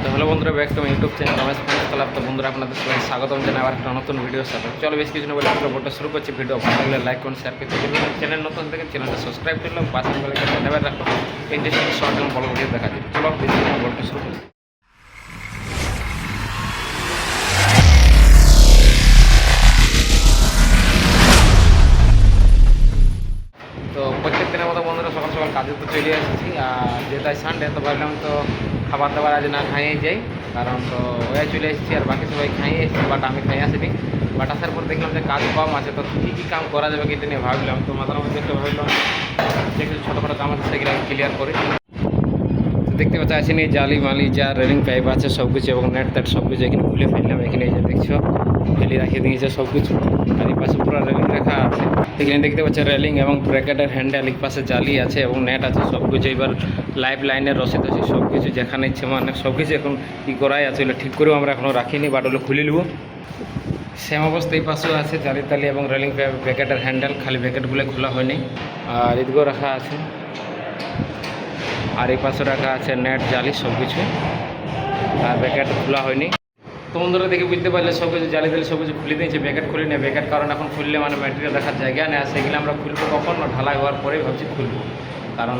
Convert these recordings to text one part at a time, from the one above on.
তো হ্যালো বন্ধুরা, back to YouTube channel Ramesh friends club. তো বন্ধুরা আপনাদের সবাই স্বাগতম জানাই আবার একটা নতুন ভিডিওর সাথে। চলো বেশ কিছু না বলে আমরা ভিডিওটা শুরু করছি। ভিডিও ভালো লাগলে লাইক করুন, শেয়ার করতে পারবেন। চ্যানেল নতুন থেকে চ্যানেলটা সাবস্ক্রাইব করলাম, পাশে বেলাইকনটা নেবে রাখো ইন্টারেস্টিং শর্ট এবং বড় ভিডিও দেখা যায়। চলো বেশ কিছু না ভিডিওটা শুরু করি। তো প্রত্যেক দিনের মতো বন্ধুরা সকাল সকাল কাজে তো চলে এসেছি। আর যেহেতু সানডে তো ভাবলাম তো খাবার দাবার আজ না খাইয়ে যাই, কারণ তো ওই চলে এসেছি আর বাকি সবাই খাইয়ে এসেছি, বাট আমি খাই আসিনি। বাট আসার পর দেখলাম যে কাজ কম আছে, তো কী কী কাম করা যাবে এটা নিয়ে ভাবলাম। তো মাথার মধ্যে একটা ভাবলাম যে কিছু ছোটোখাটো কাম আছে সেগুলো ক্লিয়ার করি। তো দেখতে পাচ্ছি আসেনি জালি মালি যা রেলিং পাইপ আছে সব কিছু এবং নেট টেট সব কিছু এখানে খুলে ফেললাম। এখানে এই যে দেখছো ফেলে রাখিয়ে দিয়েছে সব কিছু। আর এই পাশে পুরো রেলিং রাখা আছে। এখানে দেখতে পাচ্ছি রেলিং এবং ব্র্যাকেটের হ্যান্ডেল, এই পাশে জালি আছে এবং নেট আছে সব কিছু। এবার লাইফ লাইনের রসিদ আছে সব কিছু, যেখানে ইচ্ছে মানে সব কিছু এখন কী করাই আছে ওগুলো ঠিক করেও আমরা এখনও রাখিনি, বাট ওগুলো খুলে নেবো। সেম অবস্থা এই পাশেও আছে জালি তালি এবং রেলিং পাইপ ব্র্যাকেটের হ্যান্ডেল, খালি ব্র্যাকেটগুলো খোলা হয়নি। আর এদিকেও রাখা আছে, আর এই পাশে রাখা আছে নেট জালি সব কিছু, আর ব্যাকেট খোলা হয়নি। তো বন্ধুরা দেখে বুঝতে পারলে সব কিছু জালি তালি সব কিছু খুলে দিয়েছে, ব্যাকেট খুলে নেই। ব্যাকেট কারণ এখন খুললে মানে ম্যাটেরিয়াল রাখার জায়গা নেই, আর সেগুলো আমরা খুলবো কখন না ঢালাই হওয়ার পরেই ভাবছি খুলবো, কারণ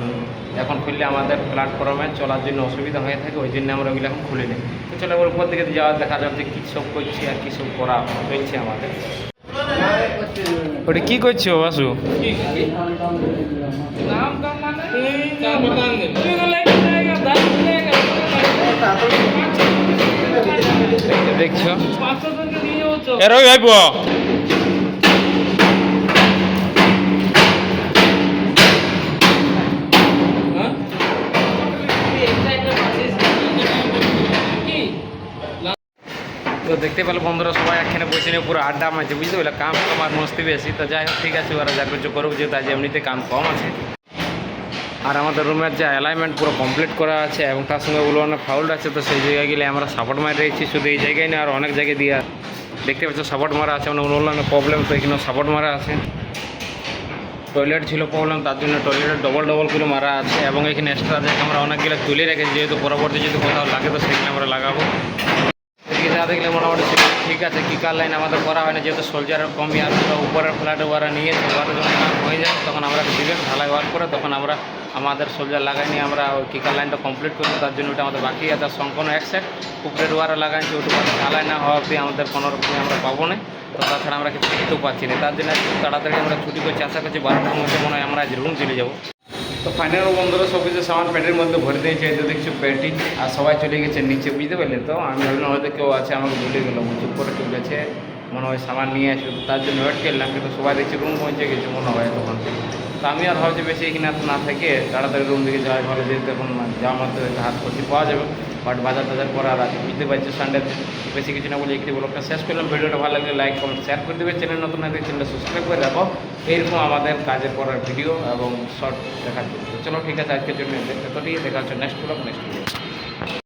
এখন খুললে আমাদের প্ল্যাটফর্মে চলার জন্য অসুবিধা হয়ে থাকে, ওই জন্য আমরা ওইগুলো এখন খুলে নিই। তো চলো ওর উপর দিকে যাওয়া দেখা যাবে যে কী সব করছি আর কী সব করা চলছে আমাদের। ওটা কী করছো বাসু? দেখছো এরই ভাইব তো দেখতে পেলে বন্ধুরা সবাই একখানে বসে নিয়ে পুরো আড্ডা মারছে, বুঝতে পারলে কাম কম আর মস্তি বেশি। তো যাই হোক ঠিক আছে, ওরা যা কিছু করুক, যেহেতু আজ এমনিতে কাম কম আছে। আর আমাদের রুমের যে অ্যালাইনমেন্ট পুরো কমপ্লিট করা আছে এবং তার সঙ্গে ওগুলো অনেক ফাউল্ড আছে, তো সেই জায়গায় গেলে আমরা সাপোর্ট মারি রয়েছি। শুধু এই জায়গায় না, আর অনেক জায়গায় দিয়ে দেখতে পাচ্ছ সাপোর্ট মারা আছে, মানে অন্য প্রবলেম, তো এখানেও সাপোর্ট মারা আছে। টয়লেট ছিল প্রবলেম, তার জন্য টয়লেটের ডবল করে মারা আছে এবং এখানে এক্সট্রা জায়গা আমরা অনেকগুলো তুলে রেখেছি, যেহেতু পরবর্তী যদি কোথাও লাগে তো সেখানে আমরা লাগাবো। এদিকে যা দেখলে মোটামুটি ঠিক আছে। কিকার লাইন আমাদের করা হয় না, যেহেতু সোলজারের কমই আর উপরের ফ্ল্যাটে ওরা নিয়েছে। ওরা যখন কাজ হয়ে যায় তখন আমরা দিবেন ঢালাই হওয়ার পরে, তখন আমরা আমাদের সোলজার লাগাই নিয়ে আমরা ওই কিকার লাইনটা কমপ্লিট করবো। তার জন্য ওটা আমাদের বাকি আছে। সম্পূর্ণ এক সাইড উপরের ওয়ারা লাগাইছি, ওটুকু ঢালাই না হওয়া অবধি আমাদের 15 আমরা পাবো না। তো তাছাড়া আমরা কিছু শিখতেও পাচ্ছি না, তার জন্য তাড়াতাড়ি আমরা ছুটি করছি। আশা করছি 12টার মধ্যে মনে হয় আমরা আজ রুম চলে যাবো। তো ফাইনাল বন্ধুরা সব কিছু সামান পেটের মধ্যে ভরে দিয়েছে, এই তো দেখছো পেটি, আর সবাই চলে গেছে নিচে, বুঝতে পারলে। তো আমি ভাবলাম হয়তো কেউ আছে, আমাকে ভুলে গেলো, চুপ করে কেউ গেছে মনে হয় সামান নিয়ে আসবে, তো তার জন্য ওয়েট করলাম। কিন্তু সবাই দেখছি রুম পৌঁছে গেছে মনে হয় তখন। তো আমি আর ভাবছি বেশি এখানে না থেকে তাড়াতাড়ি রুম দিকে যাওয়াই ভালো, যেহেতু এখন যাওয়ার মধ্যে হাত খরচি পাওয়া যাবে। বাট বাজার টাজার করার আছে, বুঝতে পারছি সানডেতে বেশি কিছু না বলে একটি ব্লগটা শেষ করলাম। ভিডিওটা ভালো লাগলে লাইক কমেন্ট শেয়ার করে দেবে। চ্যানেল নতুন হয়ে চ্যানেলটা সাবস্ক্রাইব করে রাখো, এইরকম আমাদের কাজের করার ভিডিও এবং শর্ট দেখার জন্য। চলো ঠিক আছে, আজকের জন্য এতটাই, দেখা হচ্ছে নেক্সট ব্লগ নেক্সট ভিডিও।